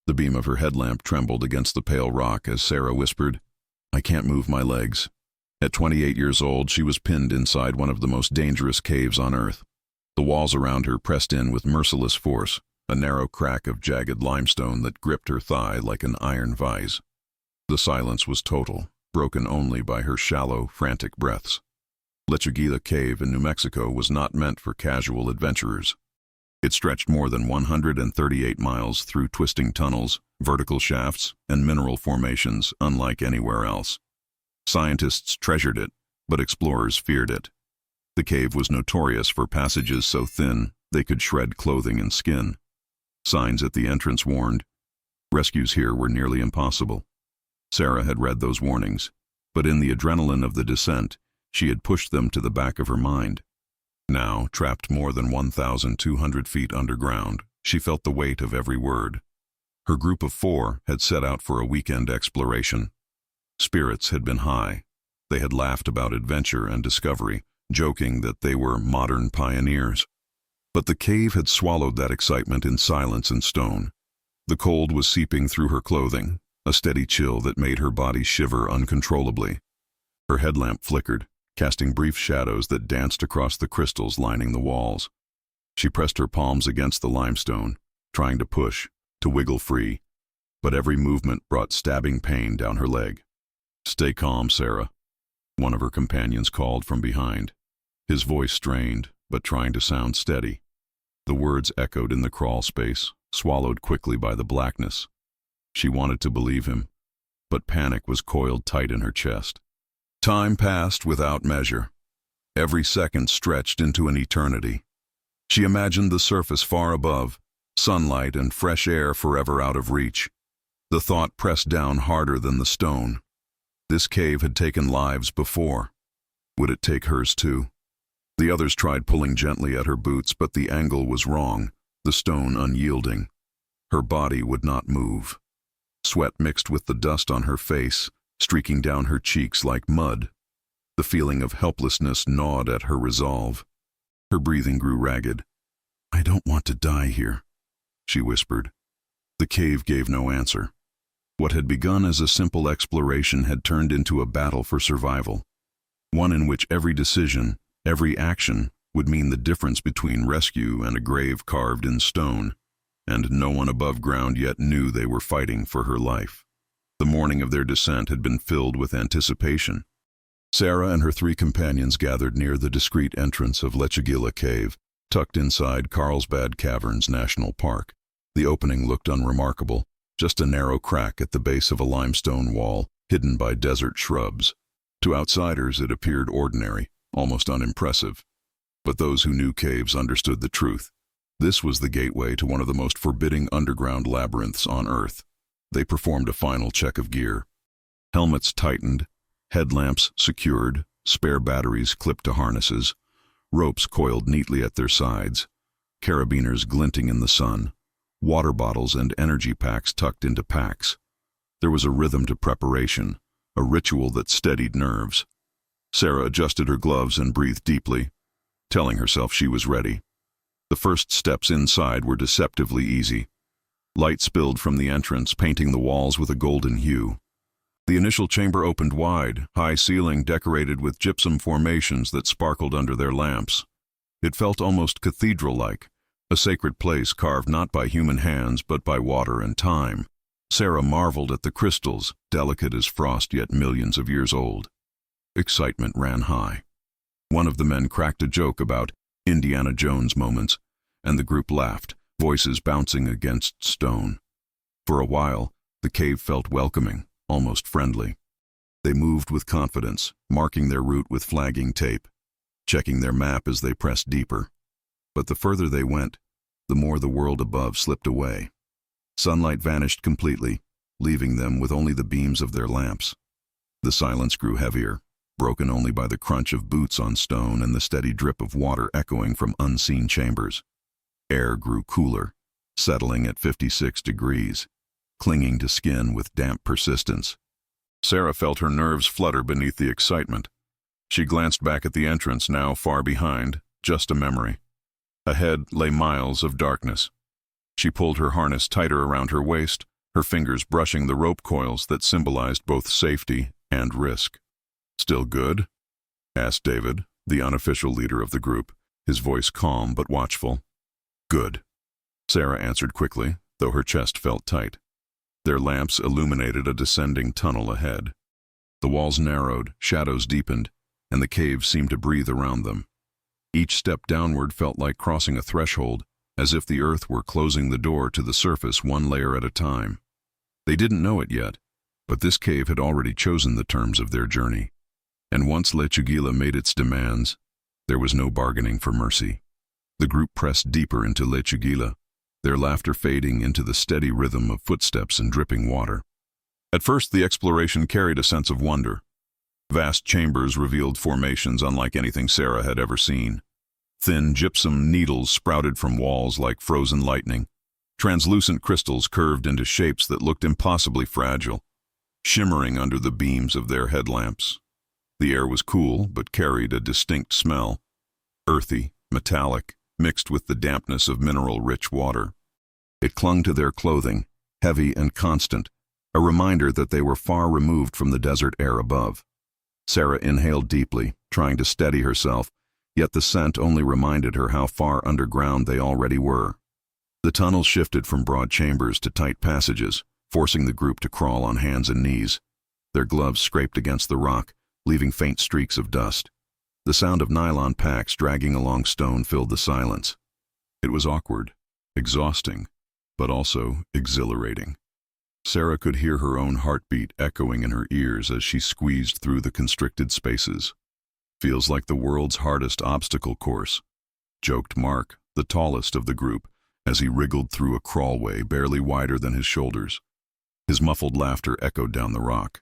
The beam of her headlamp trembled against the pale rock as Sarah whispered, "I can't move my legs." At 28 years old, she was pinned inside one of the most dangerous caves on Earth. The walls around her pressed in with merciless force, a narrow crack of jagged limestone that gripped her thigh like an iron vise. The silence was total, broken only by her shallow, frantic breaths. Lechuguilla Cave in New Mexico was not meant for casual adventurers. It stretched more than 138 miles through twisting tunnels, vertical shafts, and mineral formations unlike anywhere else. Scientists treasured it, but explorers feared it. The cave was notorious for passages so thin they could shred clothing and skin. Signs at the entrance warned, rescues here were nearly impossible. Sarah had read those warnings, but in the adrenaline of the descent, she had pushed them to the back of her mind. Now, trapped more than 1,200 feet underground, she felt the weight of every word. Her group of 4 had set out for a weekend exploration. Spirits had been high. They had laughed about adventure and discovery, joking that they were modern pioneers. But the cave had swallowed that excitement in silence and stone. The cold was seeping through her clothing, a steady chill that made her body shiver uncontrollably. Her headlamp flickered, casting brief shadows that danced across the crystals lining the walls. She pressed her palms against the limestone, trying to push, to wiggle free, but every movement brought stabbing pain down her leg. "Stay calm, Sarah," one of her companions called from behind. His voice strained, but trying to sound steady. The words echoed in the crawl space, swallowed quickly by the blackness. She wanted to believe him, but panic was coiled tight in her chest. Time passed without measure. Every second stretched into an eternity. She imagined the surface far above, sunlight and fresh air forever out of reach. The thought pressed down harder than the stone. This cave had taken lives before. Would it take hers too? The others tried pulling gently at her boots, but the angle was wrong, the stone unyielding. Her body would not move. Sweat mixed with the dust on her face, streaking down her cheeks like mud. The feeling of helplessness gnawed at her resolve. Her breathing grew ragged. "I don't want to die here," she whispered. The cave gave no answer. What had begun as a simple exploration had turned into a battle for survival, one in which every decision, every action, would mean the difference between rescue and a grave carved in stone, and no one above ground yet knew they were fighting for her life. The morning of their descent had been filled with anticipation. Sarah and her 3 companions gathered near the discreet entrance of Lechuguilla Cave, tucked inside Carlsbad Caverns National Park. The opening looked unremarkable, just a narrow crack at the base of a limestone wall, hidden by desert shrubs. To outsiders it appeared ordinary, almost unimpressive. But those who knew caves understood the truth. This was the gateway to one of the most forbidding underground labyrinths on Earth. They performed a final check of gear. Helmets tightened, headlamps secured, spare batteries clipped to harnesses, ropes coiled neatly at their sides, carabiners glinting in the sun, water bottles and energy packs tucked into packs. There was a rhythm to preparation, a ritual that steadied nerves. Sarah adjusted her gloves and breathed deeply, telling herself she was ready. The first steps inside were deceptively easy. Light spilled from the entrance, painting the walls with a golden hue. The initial chamber opened wide, high ceiling decorated with gypsum formations that sparkled under their lamps. It felt almost cathedral-like, a sacred place carved not by human hands but by water and time. Sarah marveled at the crystals, delicate as frost yet millions of years old. Excitement ran high. One of the men cracked a joke about Indiana Jones moments, and the group laughed, voices bouncing against stone. For a while, the cave felt welcoming, almost friendly. They moved with confidence, marking their route with flagging tape, checking their map as they pressed deeper. But the further they went, the more the world above slipped away. Sunlight vanished completely, leaving them with only the beams of their lamps. The silence grew heavier, broken only by the crunch of boots on stone and the steady drip of water echoing from unseen chambers. Air grew cooler, settling at 56 degrees, clinging to skin with damp persistence. Sarah felt her nerves flutter beneath the excitement. She glanced back at the entrance, now far behind, just a memory. Ahead lay miles of darkness. She pulled her harness tighter around her waist, her fingers brushing the rope coils that symbolized both safety and risk. "Still good?" asked David, the unofficial leader of the group, his voice calm but watchful. "Good," Sarah answered quickly, though her chest felt tight. Their lamps illuminated a descending tunnel ahead. The walls narrowed, shadows deepened, and the cave seemed to breathe around them. Each step downward felt like crossing a threshold, as if the earth were closing the door to the surface one layer at a time. They didn't know it yet, but this cave had already chosen the terms of their journey. And once Lechuguilla made its demands, there was no bargaining for mercy. The group pressed deeper into Lechuguilla, their laughter fading into the steady rhythm of footsteps and dripping water. At first, the exploration carried a sense of wonder. Vast chambers revealed formations unlike anything Sarah had ever seen. Thin gypsum needles sprouted from walls like frozen lightning. Translucent crystals curved into shapes that looked impossibly fragile, shimmering under the beams of their headlamps. The air was cool, but carried a distinct smell, earthy, metallic, mixed with the dampness of mineral-rich water. It clung to their clothing, heavy and constant, a reminder that they were far removed from the desert air above. Sarah inhaled deeply, trying to steady herself, yet the scent only reminded her how far underground they already were. The tunnel shifted from broad chambers to tight passages, forcing the group to crawl on hands and knees. Their gloves scraped against the rock, leaving faint streaks of dust. The sound of nylon packs dragging along stone filled the silence. It was awkward, exhausting, but also exhilarating. Sarah could hear her own heartbeat echoing in her ears as she squeezed through the constricted spaces. "Feels like the world's hardest obstacle course," joked Mark, the tallest of the group, as he wriggled through a crawlway barely wider than his shoulders. His muffled laughter echoed down the rock.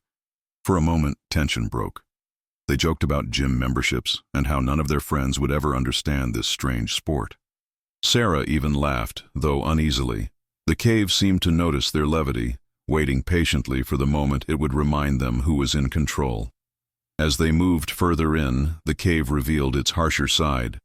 For a moment, tension broke. They joked about gym memberships and how none of their friends would ever understand this strange sport. Sarah even laughed, though uneasily. The cave seemed to notice their levity, waiting patiently for the moment it would remind them who was in control. As they moved further in, the cave revealed its harsher side.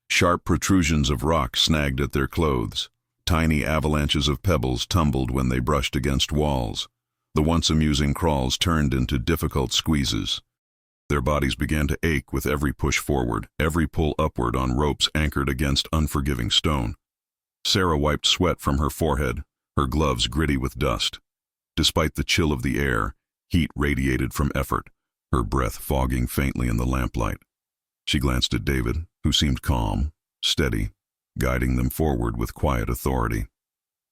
Sharp protrusions of rock snagged at their clothes. Tiny avalanches of pebbles tumbled when they brushed against walls. The once amusing crawls turned into difficult squeezes. Their bodies began to ache with every push forward, every pull upward on ropes anchored against unforgiving stone. Sarah wiped sweat from her forehead, her gloves gritty with dust. Despite the chill of the air, heat radiated from effort, her breath fogging faintly in the lamplight. She glanced at David, who seemed calm, steady, guiding them forward with quiet authority.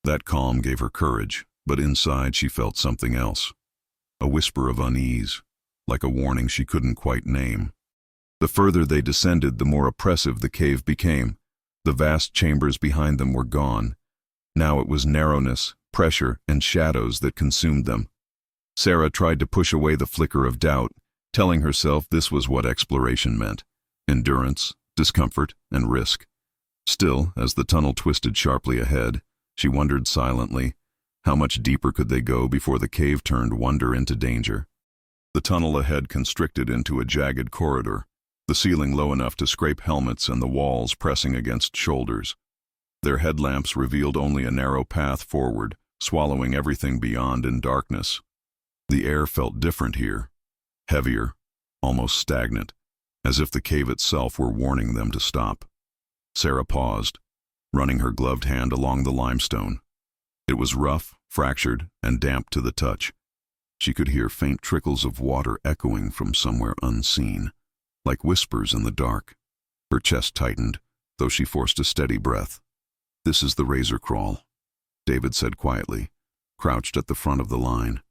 That calm gave her courage, but inside she felt something else. A whisper of unease, like a warning she couldn't quite name. The further they descended, the more oppressive the cave became. The vast chambers behind them were gone. Now it was narrowness, pressure, and shadows that consumed them. Sarah tried to push away the flicker of doubt, telling herself this was what exploration meant: endurance, discomfort, and risk. Still, as the tunnel twisted sharply ahead, she wondered silently, how much deeper could they go before the cave turned wonder into danger? The tunnel ahead constricted into a jagged corridor, the ceiling low enough to scrape helmets and the walls pressing against shoulders. Their headlamps revealed only a narrow path forward, swallowing everything beyond in darkness. The air felt different here, heavier, almost stagnant, as if the cave itself were warning them to stop. Sarah paused, running her gloved hand along the limestone. It was rough, fractured, and damp to the touch. She could hear faint trickles of water echoing from somewhere unseen, like whispers in the dark. Her chest tightened, though she forced a steady breath. "This is the razor crawl," David said quietly, crouched at the front of the line.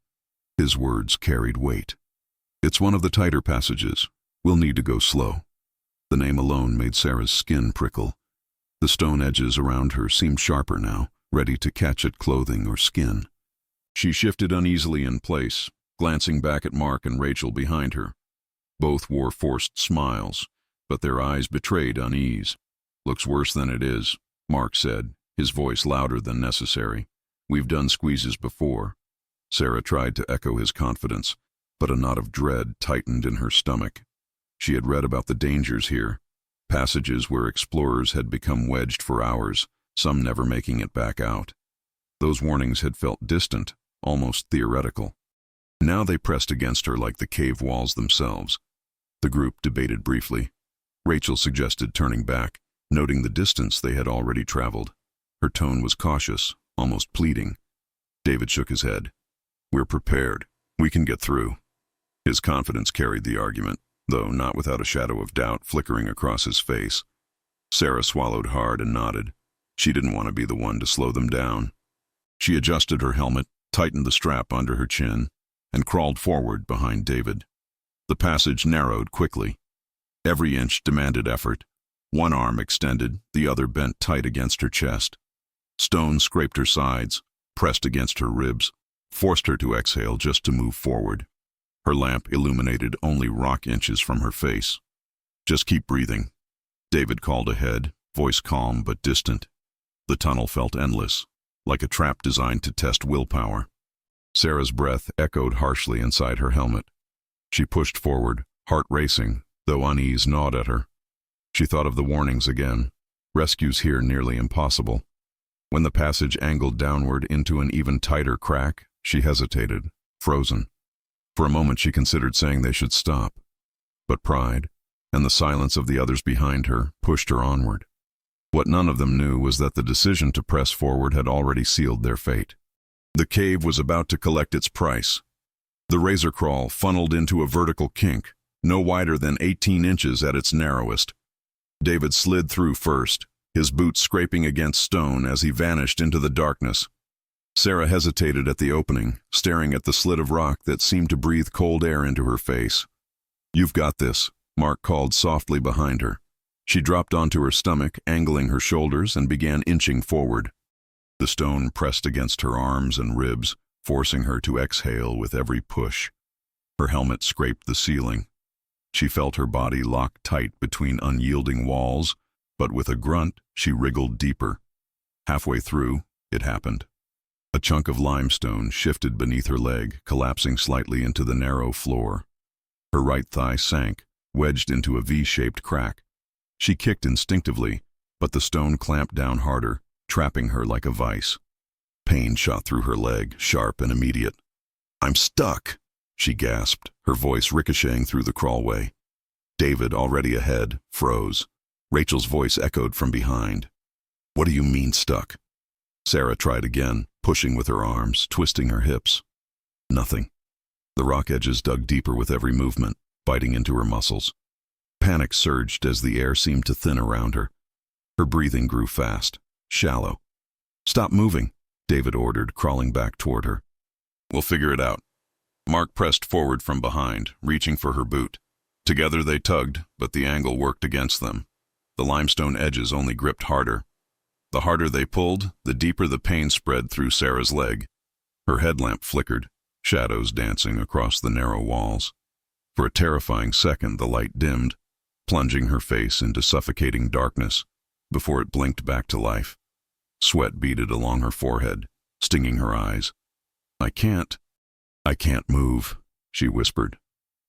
His words carried weight. "It's one of the tighter passages. We'll need to go slow." The name alone made Sarah's skin prickle. The stone edges around her seemed sharper now, ready to catch at clothing or skin. She shifted uneasily in place, glancing back at Mark and Rachel behind her. Both wore forced smiles, but their eyes betrayed unease. "Looks worse than it is," Mark said, his voice louder than necessary. "We've done squeezes before." Sarah tried to echo his confidence, but a knot of dread tightened in her stomach. She had read about the dangers here, passages where explorers had become wedged for hours, some never making it back out. Those warnings had felt distant, almost theoretical. Now they pressed against her like the cave walls themselves. The group debated briefly. Rachel suggested turning back, noting the distance they had already traveled. Her tone was cautious, almost pleading. David shook his head. "We're prepared. We can get through." His confidence carried the argument, though not without a shadow of doubt flickering across his face. Sarah swallowed hard and nodded. She didn't want to be the one to slow them down. She adjusted her helmet, tightened the strap under her chin, and crawled forward behind David. The passage narrowed quickly. Every inch demanded effort. One arm extended, the other bent tight against her chest. Stone scraped her sides, pressed against her ribs, forced her to exhale just to move forward. Her lamp illuminated only rock inches from her face. "Just keep breathing," David called ahead, voice calm but distant. The tunnel felt endless, like a trap designed to test willpower. Sarah's breath echoed harshly inside her helmet. She pushed forward, heart racing, though unease gnawed at her. She thought of the warnings again. Rescues here nearly impossible. When the passage angled downward into an even tighter crack, she hesitated, frozen. For a moment she considered saying they should stop. But pride, and the silence of the others behind her, pushed her onward. What none of them knew was that the decision to press forward had already sealed their fate. The cave was about to collect its price. The razor crawl funneled into a vertical kink, no wider than 18 inches at its narrowest. David slid through first, his boots scraping against stone as he vanished into the darkness. Sarah hesitated at the opening, staring at the slit of rock that seemed to breathe cold air into her face. "You've got this," Mark called softly behind her. She dropped onto her stomach, angling her shoulders, and began inching forward. The stone pressed against her arms and ribs, forcing her to exhale with every push. Her helmet scraped the ceiling. She felt her body locked tight between unyielding walls, but with a grunt, she wriggled deeper. Halfway through, it happened. A chunk of limestone shifted beneath her leg, collapsing slightly into the narrow floor. Her right thigh sank, wedged into a V-shaped crack. She kicked instinctively, but the stone clamped down harder, trapping her like a vice. Pain shot through her leg, sharp and immediate. "I'm stuck," she gasped, her voice ricocheting through the crawlway. David, already ahead, froze. Rachel's voice echoed from behind. "What do you mean stuck?" Sarah tried again, pushing with her arms, twisting her hips. Nothing. The rock edges dug deeper with every movement, biting into her muscles. Panic surged as the air seemed to thin around her. Her breathing grew fast, shallow. "Stop moving," David ordered, crawling back toward her. "We'll figure it out." Mark pressed forward from behind, reaching for her boot. Together they tugged, but the angle worked against them. The limestone edges only gripped harder. The harder they pulled, the deeper the pain spread through Sarah's leg. Her headlamp flickered, shadows dancing across the narrow walls. For a terrifying second the light dimmed, plunging her face into suffocating darkness, before it blinked back to life. Sweat beaded along her forehead, stinging her eyes. I can't move," she whispered.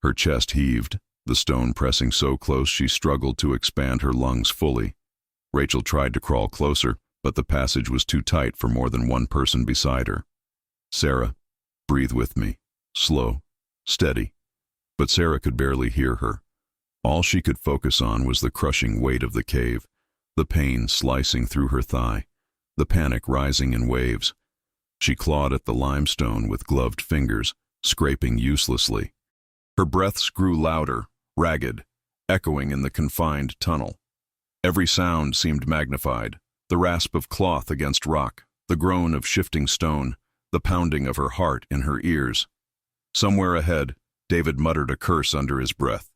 Her chest heaved, the stone pressing so close she struggled to expand her lungs fully. Rachel tried to crawl closer, but the passage was too tight for more than one person beside her. "Sarah, breathe with me. Slow, steady." But Sarah could barely hear her. All she could focus on was the crushing weight of the cave, the pain slicing through her thigh, the panic rising in waves. She clawed at the limestone with gloved fingers, scraping uselessly. Her breaths grew louder, ragged, echoing in the confined tunnel. Every sound seemed magnified, the rasp of cloth against rock, the groan of shifting stone, the pounding of her heart in her ears. Somewhere ahead, David muttered a curse under his breath.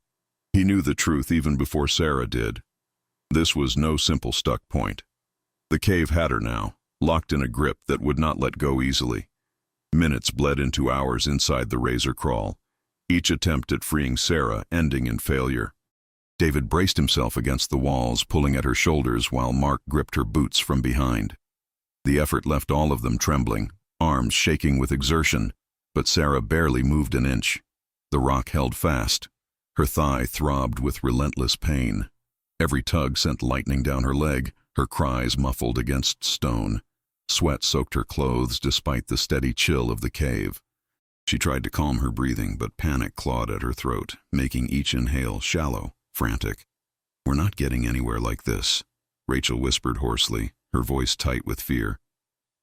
He knew the truth even before Sarah did. This was no simple stuck point. The cave had her now, locked in a grip that would not let go easily. Minutes bled into hours inside the razor crawl, each attempt at freeing Sarah ending in failure. David braced himself against the walls, pulling at her shoulders while Mark gripped her boots from behind. The effort left all of them trembling, arms shaking with exertion, but Sarah barely moved an inch. The rock held fast. Her thigh throbbed with relentless pain. Every tug sent lightning down her leg, her cries muffled against stone. Sweat soaked her clothes despite the steady chill of the cave. She tried to calm her breathing, but panic clawed at her throat, making each inhale shallow, frantic. "We're not getting anywhere like this," Rachel whispered hoarsely, her voice tight with fear.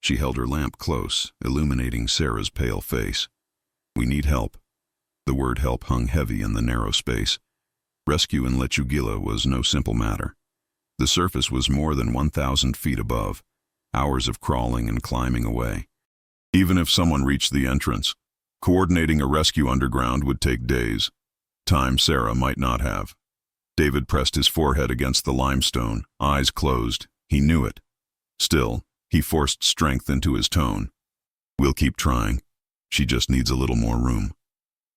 She held her lamp close, illuminating Sarah's pale face. "We need help." The word help hung heavy in the narrow space. Rescue in Lechuguilla was no simple matter. The surface was more than 1,000 feet above, hours of crawling and climbing away. Even if someone reached the entrance, coordinating a rescue underground would take days, time Sarah might not have. David pressed his forehead against the limestone, eyes closed. He knew it. Still, he forced strength into his tone. "We'll keep trying. She just needs a little more room."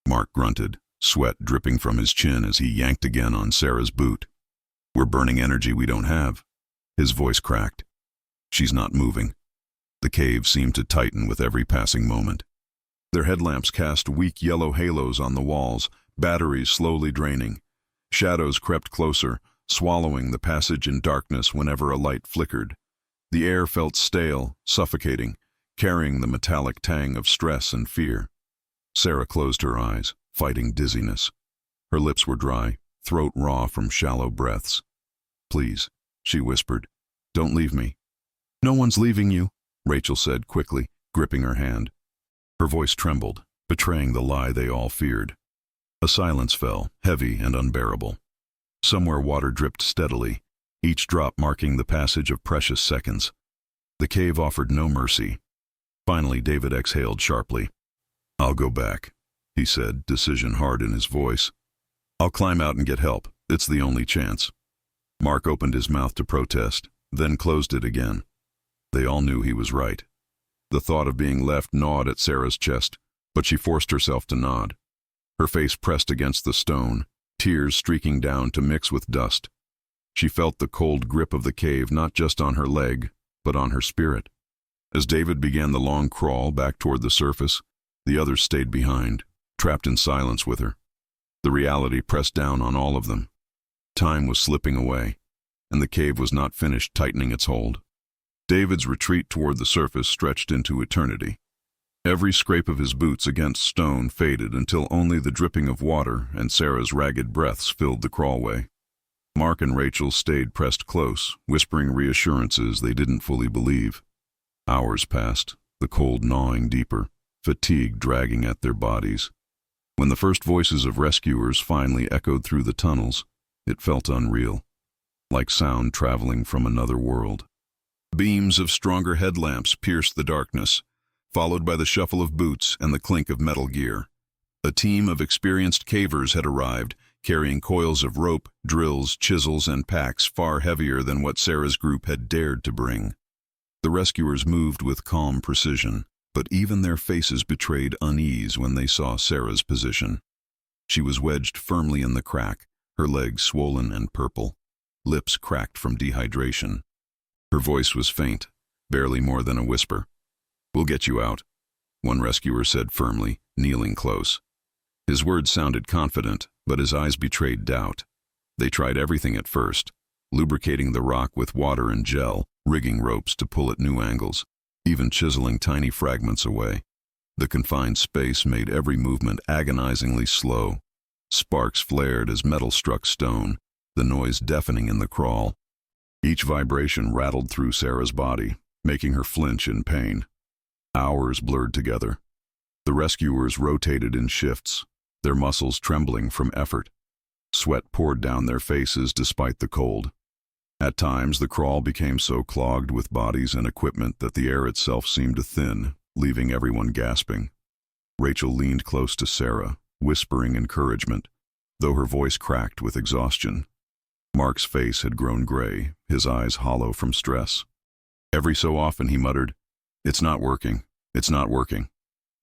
Mark grunted, sweat dripping from his chin as he yanked again on Sarah's boot. "We're burning energy we don't have." His voice cracked. "She's not moving." The cave seemed to tighten with every passing moment. Their headlamps cast weak yellow halos on the walls, batteries slowly draining. Shadows crept closer, swallowing the passage in darkness whenever a light flickered. The air felt stale, suffocating, carrying the metallic tang of stress and fear. Sarah closed her eyes, fighting dizziness. Her lips were dry, throat raw from shallow breaths. "Please," she whispered, "don't leave me." "No one's leaving you," Rachel said quickly, gripping her hand. Her voice trembled, betraying the lie they all feared. A silence fell, heavy and unbearable. Somewhere water dripped steadily, each drop marking the passage of precious seconds. The cave offered no mercy. Finally, David exhaled sharply. "I'll go back," he said, decision hard in his voice. "I'll climb out and get help. It's the only chance." Mark opened his mouth to protest, then closed it again. They all knew he was right. The thought of being left gnawed at Sarah's chest, but she forced herself to nod. Her face pressed against the stone, tears streaking down to mix with dust. She felt the cold grip of the cave not just on her leg, but on her spirit. As David began the long crawl back toward the surface, the others stayed behind, trapped in silence with her. The reality pressed down on all of them. Time was slipping away, and the cave was not finished tightening its hold. David's retreat toward the surface stretched into eternity. Every scrape of his boots against stone faded until only the dripping of water and Sarah's ragged breaths filled the crawlway. Mark and Rachel stayed pressed close, whispering reassurances they didn't fully believe. Hours passed, the cold gnawing deeper, fatigue dragging at their bodies. When the first voices of rescuers finally echoed through the tunnels, it felt unreal, like sound traveling from another world. Beams of stronger headlamps pierced the darkness, followed by the shuffle of boots and the clink of metal gear. A team of experienced cavers had arrived, carrying coils of rope, drills, chisels, and packs far heavier than what Sarah's group had dared to bring. The rescuers moved with calm precision, but even their faces betrayed unease when they saw Sarah's position. She was wedged firmly in the crack, her legs swollen and purple, lips cracked from dehydration. Her voice was faint, barely more than a whisper. "We'll get you out," one rescuer said firmly, kneeling close. His words sounded confident, but his eyes betrayed doubt. They tried everything at first, lubricating the rock with water and gel, rigging ropes to pull at new angles, even chiseling tiny fragments away. The confined space made every movement agonizingly slow. Sparks flared as metal struck stone, the noise deafening in the crawl. Each vibration rattled through Sarah's body, making her flinch in pain. Hours blurred together. The rescuers rotated in shifts, their muscles trembling from effort. Sweat poured down their faces despite the cold. At times, the crawl became so clogged with bodies and equipment that the air itself seemed to thin, leaving everyone gasping. Rachel leaned close to Sarah, whispering encouragement, though her voice cracked with exhaustion. Mark's face had grown gray, his eyes hollow from stress. Every so often he muttered, "It's not working, it's not working,"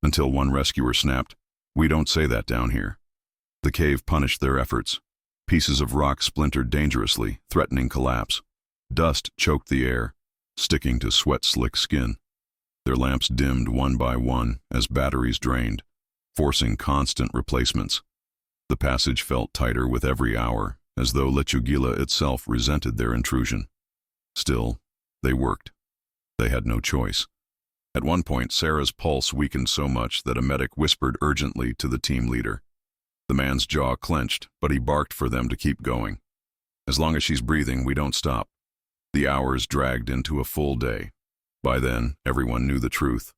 until one rescuer snapped, "We don't say that down here." The cave punished their efforts. Pieces of rock splintered dangerously, threatening collapse. Dust choked the air, sticking to sweat-slick skin. Their lamps dimmed one by one as batteries drained, forcing constant replacements. The passage felt tighter with every hour, as though Lechuguilla itself resented their intrusion. Still, they worked. They had no choice. At one point, Sarah's pulse weakened so much that a medic whispered urgently to the team leader. The man's jaw clenched, but he barked for them to keep going. As long as she's breathing, we don't stop. The hours dragged into a full day. By then, everyone knew the truth.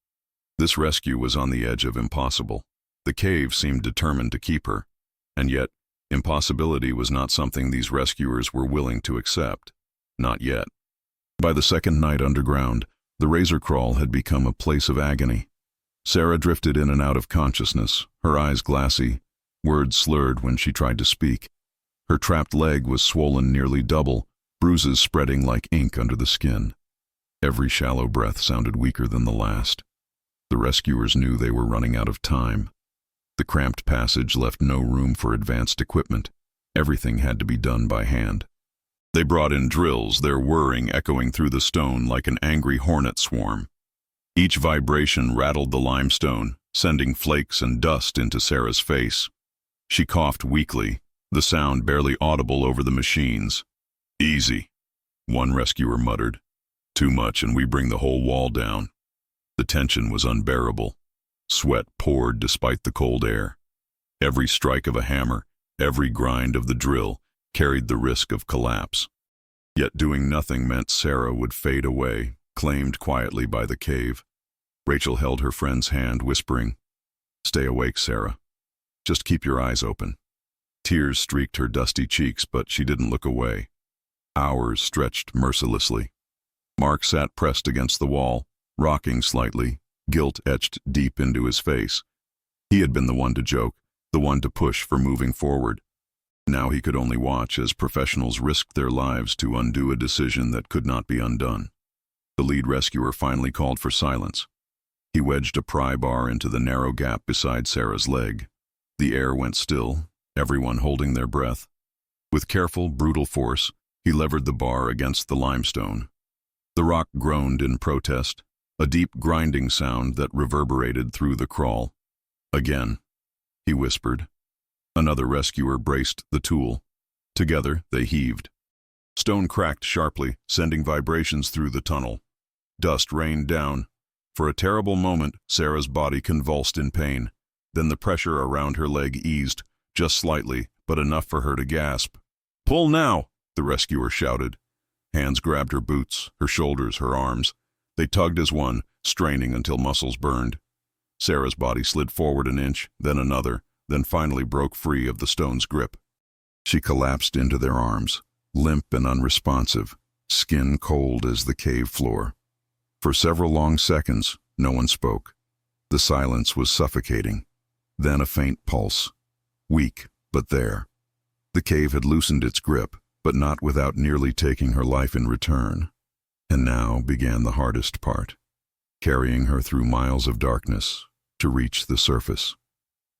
This rescue was on the edge of impossible. The cave seemed determined to keep her, and yet, impossibility was not something these rescuers were willing to accept. Not yet. By the second night underground, the razor crawl had become a place of agony. Sarah drifted in and out of consciousness, her eyes glassy, words slurred when she tried to speak. Her trapped leg was swollen nearly double, bruises spreading like ink under the skin. Every shallow breath sounded weaker than the last. The rescuers knew they were running out of time. The cramped passage left no room for advanced equipment. Everything had to be done by hand. They brought in drills, their whirring echoing through the stone like an angry hornet swarm. Each vibration rattled the limestone, sending flakes and dust into Sarah's face. She coughed weakly, the sound barely audible over the machines. "Easy," one rescuer muttered. "Too much and we bring the whole wall down." The tension was unbearable. Sweat poured despite the cold air. Every strike of a hammer, every grind of the drill, carried the risk of collapse. Yet doing nothing meant Sarah would fade away, claimed quietly by the cave. Rachel held her friend's hand, whispering, "Stay awake, Sarah. Just keep your eyes open." Tears streaked her dusty cheeks, but she didn't look away. Hours stretched mercilessly. Mark sat pressed against the wall, rocking slightly, guilt etched deep into his face. He had been the one to joke, the one to push for moving forward. Now he could only watch as professionals risked their lives to undo a decision that could not be undone. The lead rescuer finally called for silence. He wedged a pry bar into the narrow gap beside Sarah's leg. The air went still, everyone holding their breath. With careful, brutal force, he levered the bar against the limestone. The rock groaned in protest, a deep grinding sound that reverberated through the crawl. "Again," he whispered. Another rescuer braced the tool. Together, they heaved. Stone cracked sharply, sending vibrations through the tunnel. Dust rained down. For a terrible moment, Sarah's body convulsed in pain. Then the pressure around her leg eased, just slightly, but enough for her to gasp. "Pull now!" the rescuer shouted. Hands grabbed her boots, her shoulders, her arms. They tugged as one, straining until muscles burned. Sarah's body slid forward an inch, then another, then finally broke free of the stone's grip. She collapsed into their arms, limp and unresponsive, skin cold as the cave floor. For several long seconds, no one spoke. The silence was suffocating. Then a faint pulse. Weak, but there. The cave had loosened its grip, but not without nearly taking her life in return. And now began the hardest part, carrying her through miles of darkness to reach the surface.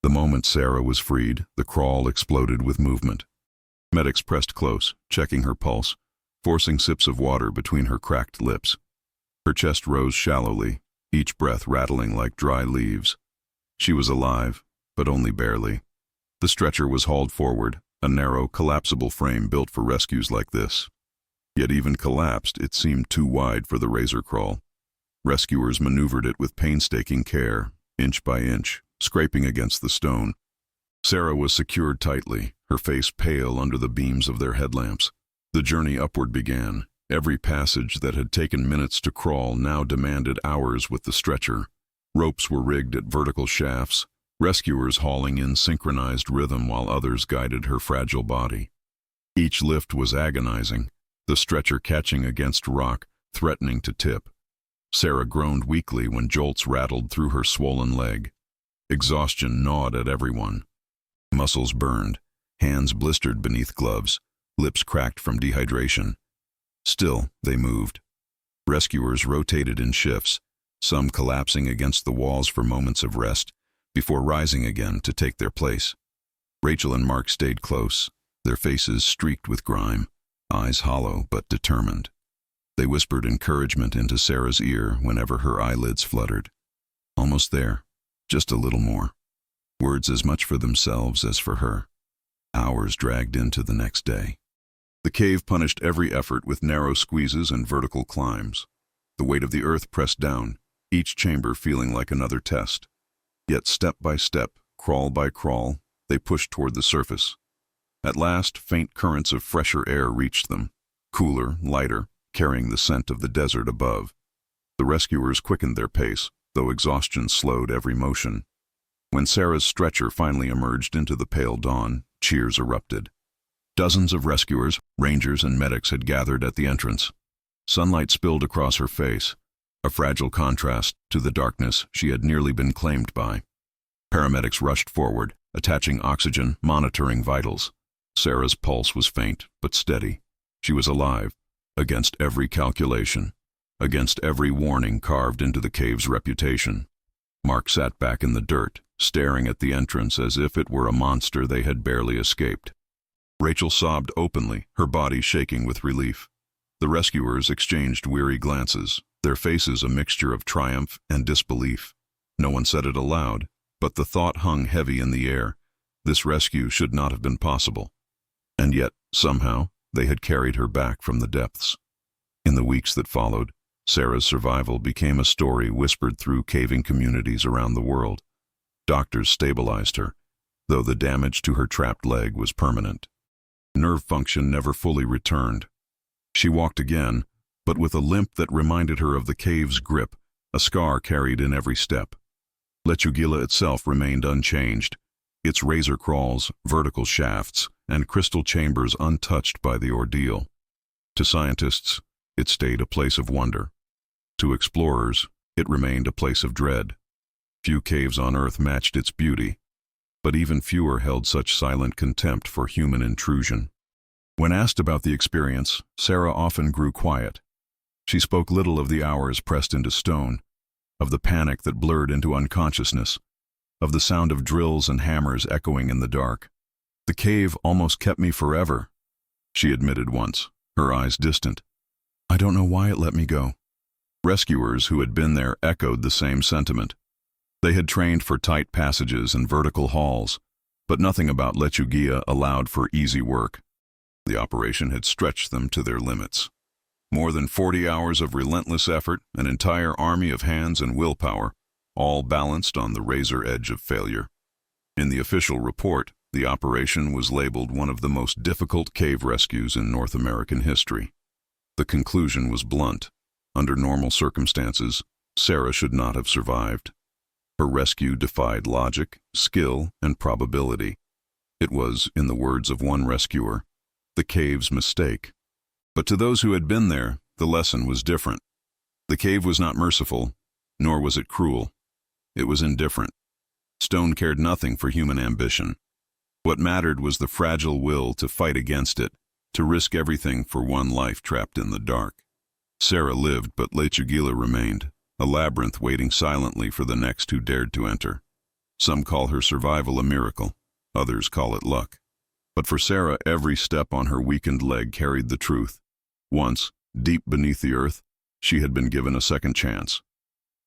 The moment Sarah was freed, the crawl exploded with movement. Medics pressed close, checking her pulse, forcing sips of water between her cracked lips. Her chest rose shallowly, each breath rattling like dry leaves. She was alive, but only barely. The stretcher was hauled forward, a narrow, collapsible frame built for rescues like this. Yet even collapsed, it seemed too wide for the razor crawl. Rescuers maneuvered it with painstaking care, inch by inch, scraping against the stone. Sarah was secured tightly, her face pale under the beams of their headlamps. The journey upward began. Every passage that had taken minutes to crawl now demanded hours with the stretcher. Ropes were rigged at vertical shafts, rescuers hauling in synchronized rhythm while others guided her fragile body. Each lift was agonizing, the stretcher catching against rock, threatening to tip. Sarah groaned weakly when jolts rattled through her swollen leg. Exhaustion gnawed at everyone. Muscles burned, hands blistered beneath gloves, lips cracked from dehydration. Still, they moved. Rescuers rotated in shifts, some collapsing against the walls for moments of rest, before rising again to take their place. Rachel and Mark stayed close, their faces streaked with grime, eyes hollow but determined. They whispered encouragement into Sarah's ear whenever her eyelids fluttered. Almost there, just a little more. Words as much for themselves as for her. Hours dragged into the next day. The cave punished every effort with narrow squeezes and vertical climbs. The weight of the earth pressed down, each chamber feeling like another test. Yet step by step, crawl by crawl, they pushed toward the surface. At last, faint currents of fresher air reached them, cooler, lighter, carrying the scent of the desert above. The rescuers quickened their pace, though exhaustion slowed every motion. When Sarah's stretcher finally emerged into the pale dawn, cheers erupted. Dozens of rescuers, rangers, and medics had gathered at the entrance. Sunlight spilled across her face, a fragile contrast to the darkness she had nearly been claimed by. Paramedics rushed forward, attaching oxygen, monitoring vitals. Sarah's pulse was faint, but steady. She was alive, against every calculation, against every warning carved into the cave's reputation. Mark sat back in the dirt, staring at the entrance as if it were a monster they had barely escaped. Rachel sobbed openly, her body shaking with relief. The rescuers exchanged weary glances, their faces a mixture of triumph and disbelief. No one said it aloud, but the thought hung heavy in the air. This rescue should not have been possible. And yet, somehow, they had carried her back from the depths. In the weeks that followed, Sarah's survival became a story whispered through caving communities around the world. Doctors stabilized her, though the damage to her trapped leg was permanent. Nerve function never fully returned. She walked again, but with a limp that reminded her of the cave's grip, a scar carried in every step. Lechuguilla itself remained unchanged, its razor crawls, vertical shafts, and crystal chambers untouched by the ordeal. To scientists, it stayed a place of wonder. To explorers, it remained a place of dread. Few caves on Earth matched its beauty, but even fewer held such silent contempt for human intrusion. When asked about the experience, Sarah often grew quiet. She spoke little of the hours pressed into stone, of the panic that blurred into unconsciousness, of the sound of drills and hammers echoing in the dark. "The cave almost kept me forever," she admitted once, her eyes distant. "I don't know why it let me go." Rescuers who had been there echoed the same sentiment. They had trained for tight passages and vertical halls, but nothing about Lechuguilla allowed for easy work. The operation had stretched them to their limits. More than 40 hours of relentless effort, an entire army of hands and willpower, all balanced on the razor edge of failure. In the official report, the operation was labeled one of the most difficult cave rescues in North American history. The conclusion was blunt. Under normal circumstances, Sarah should not have survived. Her rescue defied logic, skill, and probability. It was, in the words of one rescuer, the cave's mistake. But to those who had been there, the lesson was different. The cave was not merciful, nor was it cruel. It was indifferent. Stone cared nothing for human ambition. What mattered was the fragile will to fight against it, to risk everything for one life trapped in the dark. Sarah lived, but Lechuguilla remained, a labyrinth waiting silently for the next who dared to enter. Some call her survival a miracle, others call it luck. But for Sarah, every step on her weakened leg carried the truth. Once, deep beneath the earth, she had been given a second chance.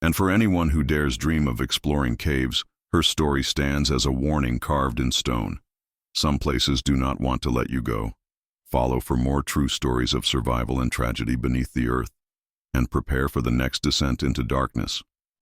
And for anyone who dares dream of exploring caves, her story stands as a warning carved in stone. Some places do not want to let you go. Follow for more true stories of survival and tragedy beneath the earth, and prepare for the next descent into darkness.